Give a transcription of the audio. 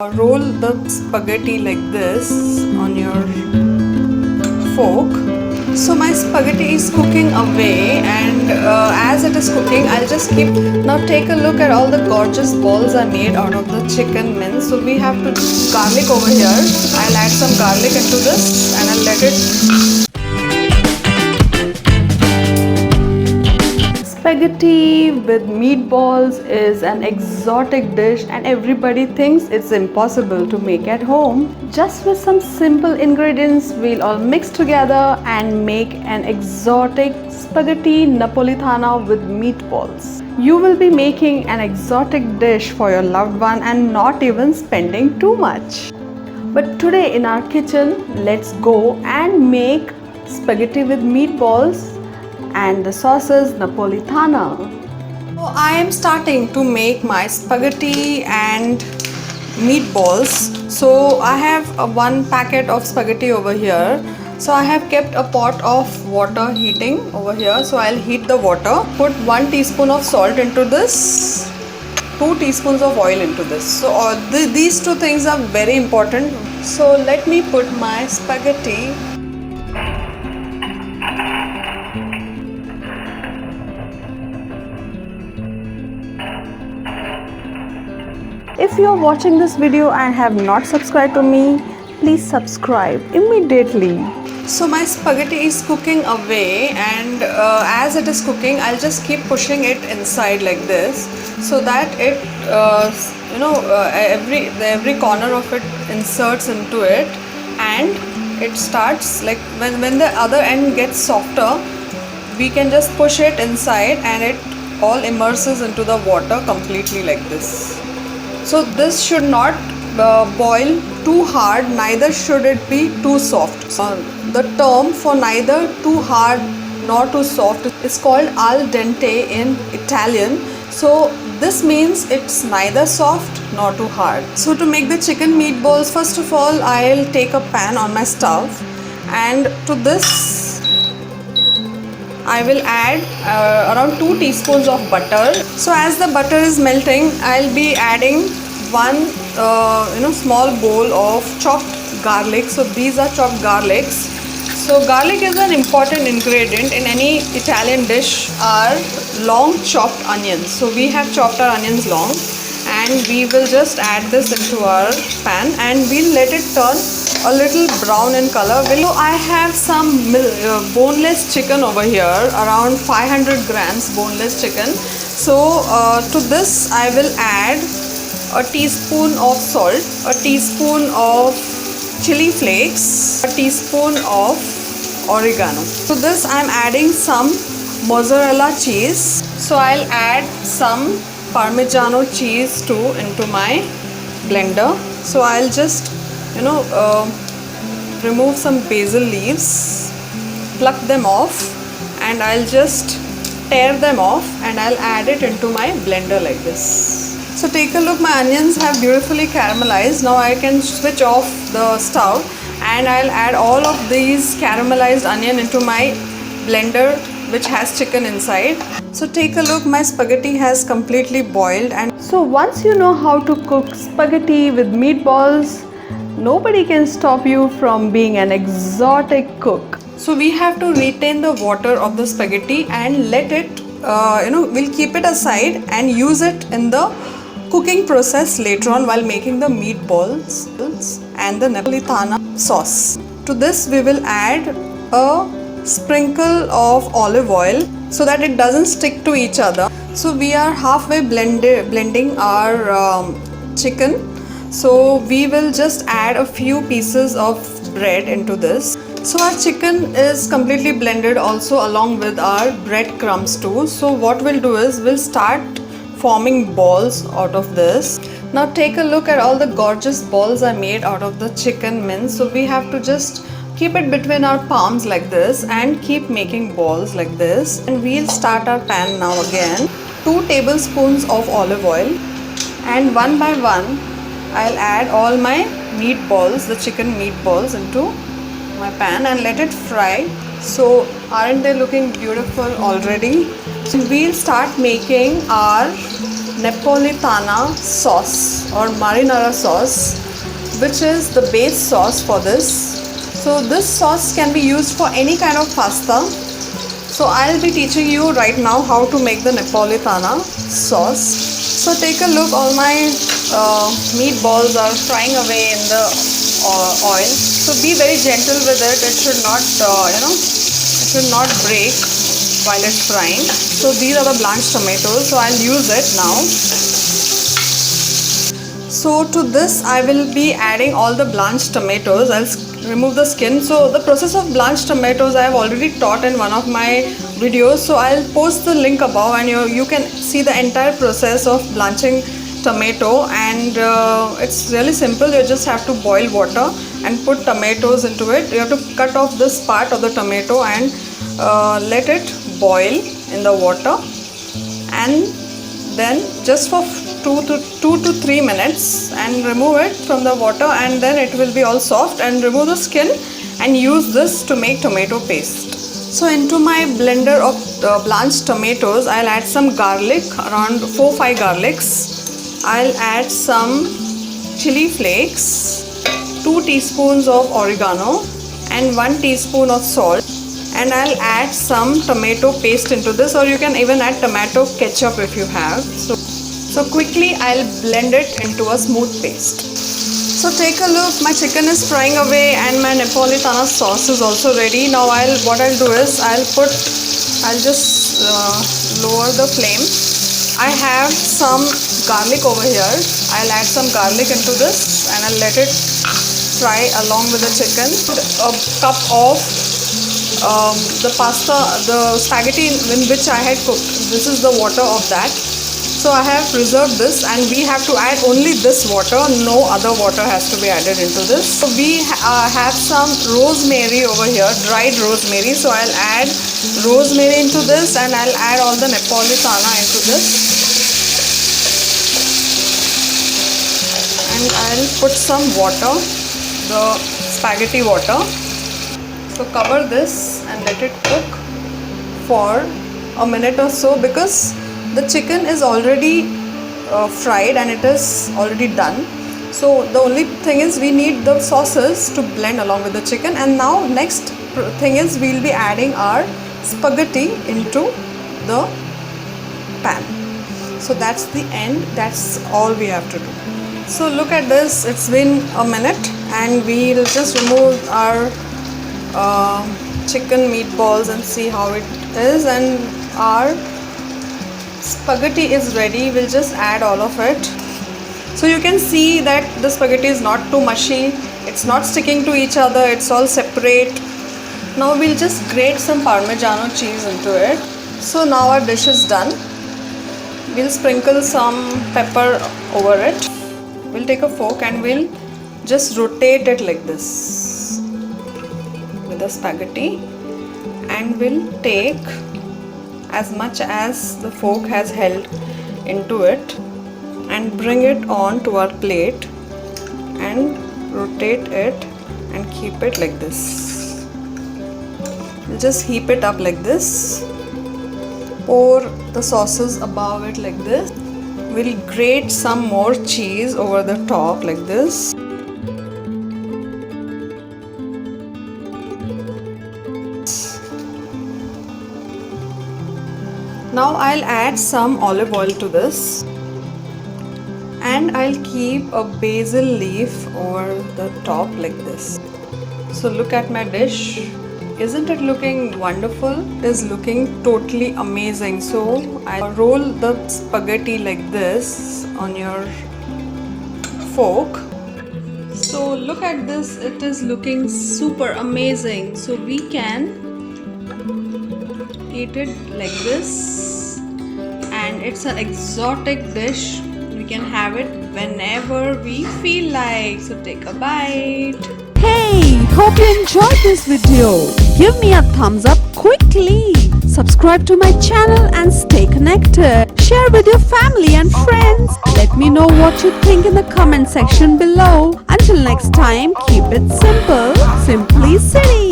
Roll the spaghetti like this on your fork. So my spaghetti is cooking away, and as it is cooking, I'll just keep. Now take a look at all the gorgeous balls I made out of the chicken mince. So we have to garlic over here. I'll add some garlic into this and I'll let it. Spaghetti with meatballs is an exotic dish and everybody thinks it's impossible to make at home. Just with some simple ingredients, we'll all mix together and make an exotic spaghetti napolitana with meatballs. You will be making an exotic dish for your loved one and not even spending too much. But today in our kitchen, let's go and make spaghetti with meatballs and the sauce is napolitana. So I am starting to make my spaghetti and meatballs. So I have one packet of spaghetti over here. So I have kept a pot of water heating over here. So I'll heat the water. Put 1 teaspoon of salt into this. 2 teaspoons of oil into this. So these two things are very important. So let me put my spaghetti. If you are watching this video and have not subscribed to me, please subscribe immediately. So my spaghetti is cooking away, and as it is cooking, I'll just keep pushing it inside like this, so that it, every corner of it inserts into it, and it starts like when the other end gets softer, we can just push it inside and it all immerses into the water completely like this. So this should not boil too hard, neither should it be too soft. The term for neither too hard nor too soft is called al dente in Italian. So this means it's neither soft nor too hard. So to make the chicken meatballs, first of all, I'll take a pan on my stove, and to this I will add around 2 teaspoons of butter. So as the butter is melting, I'll be adding one small bowl of chopped garlic. So these are chopped garlics. So garlic is an important ingredient in any Italian dish. Are long chopped onions. So we have chopped our onions long, and we will just add this into our pan and we'll let it turn a little brown in color. I have some boneless chicken over here, around 500 grams boneless chicken. So to this I will add a teaspoon of salt, a teaspoon of chili flakes, a teaspoon of oregano. To this I am adding some mozzarella cheese. So I'll add some Parmigiano cheese too into my blender. So I'll just remove some basil leaves, pluck them off, and I'll just tear them off and I'll add it into my blender like this. So take a look, my onions have beautifully caramelized. Now I can switch off the stove and I'll add all of these caramelized onion into my blender which has chicken inside. So take a look, my spaghetti has completely boiled. And so once you know how to cook spaghetti with meatballs, nobody can stop you from being an exotic cook. So we have to retain the water of the spaghetti and let it, we'll keep it aside and use it in the cooking process later on while making the meatballs and the Napolitana sauce. To this we will add a sprinkle of olive oil so that it doesn't stick to each other. So we are halfway blending our chicken. So we will just add a few pieces of bread into this. So our chicken is completely blended also along with our bread crumbs too. So what we'll do is we'll start forming balls out of this. Now take a look at all the gorgeous balls I made out of the chicken mince. So we have to just keep it between our palms like this and keep making balls like this. And we'll start our pan now again. 2 tablespoons of olive oil, and one by one I'll add all my meatballs, the chicken meatballs, into my pan and let it fry. So aren't they looking beautiful already? So we'll start making our Napolitana sauce or marinara sauce, which is the base sauce for this. So this sauce can be used for any kind of pasta. So I'll be teaching you right now how to make the Napolitana sauce. So take a look, all my meatballs are frying away in the oil. So be very gentle with it. It should not, it should not break while it's frying. So these are the blanched tomatoes. So I'll use it now. So to this I will be adding all the blanched tomatoes. I'll remove the skin. So the process of blanched tomatoes I have already taught in one of my videos. So I'll post the link above, and you can see the entire process of blanching tomato. And it's really simple. You just have to boil water and put tomatoes into it. You have to cut off this part of the tomato and let it boil in the water, and then just for 2 to 3 minutes, and remove it from the water, and then it will be all soft. And remove the skin and use this to make tomato paste. So into my blender of blanched tomatoes, I'll add some garlic, around 4-5 garlics. I'll add some chili flakes, 2 teaspoons of oregano, and 1 teaspoon of salt. And I'll add some tomato paste into this, or you can even add tomato ketchup if you have. So quickly I'll blend it into a smooth paste. So take a look, my chicken is frying away and my Napolitana sauce is also ready. Now what I'll do is I'll just lower the flame. I have some garlic over here. I'll add some garlic into this and I'll let it fry along with the chicken. A cup of the spaghetti in which I had cooked. This is the water of that. So I have preserved this, and we have to add only this water. No other water has to be added into this. So we have some rosemary over here, dried rosemary. So I'll add rosemary into this, and I'll add all the Napolitana into this. And I'll put some water, the spaghetti water. So cover this and let it cook for a minute or so, because the chicken is already fried and it is already done. So the only thing is we need the sauces to blend along with the chicken. And now next thing is we'll be adding our spaghetti into the pan. So that's the end. That's all we have to do. So look at this. It's been a minute, and we'll just remove our chicken meatballs and see how it is. And our spaghetti is ready. We'll just add all of it. So you can see that the spaghetti is not too mushy, it's not sticking to each other, it's all separate. Now we'll just grate some Parmigiano cheese into it. So now our dish is done. We'll sprinkle some pepper over it. We'll take a fork and we'll just rotate it like this with the spaghetti, and we'll take as much as the fork has held into it and bring it on to our plate and rotate it and keep it like this. We'll just heap it up like this, pour the sauces above it like this. We'll grate some more cheese over the top like this. Now I'll add some olive oil to this, and I'll keep a basil leaf over the top like this. So look at my dish. Isn't it looking wonderful? It is looking totally amazing. So I roll the spaghetti like this on your fork. So look at this. It is looking super amazing. So we can eat it like this, and it's an exotic dish. We can have it whenever we feel like. So take a bite. Hey, hope you enjoyed this video. Give me a thumbs up quickly. Subscribe to my channel and stay connected. Share with your family and friends. Let me know what you think in the comment section below. Until next time, keep it simple, simply city.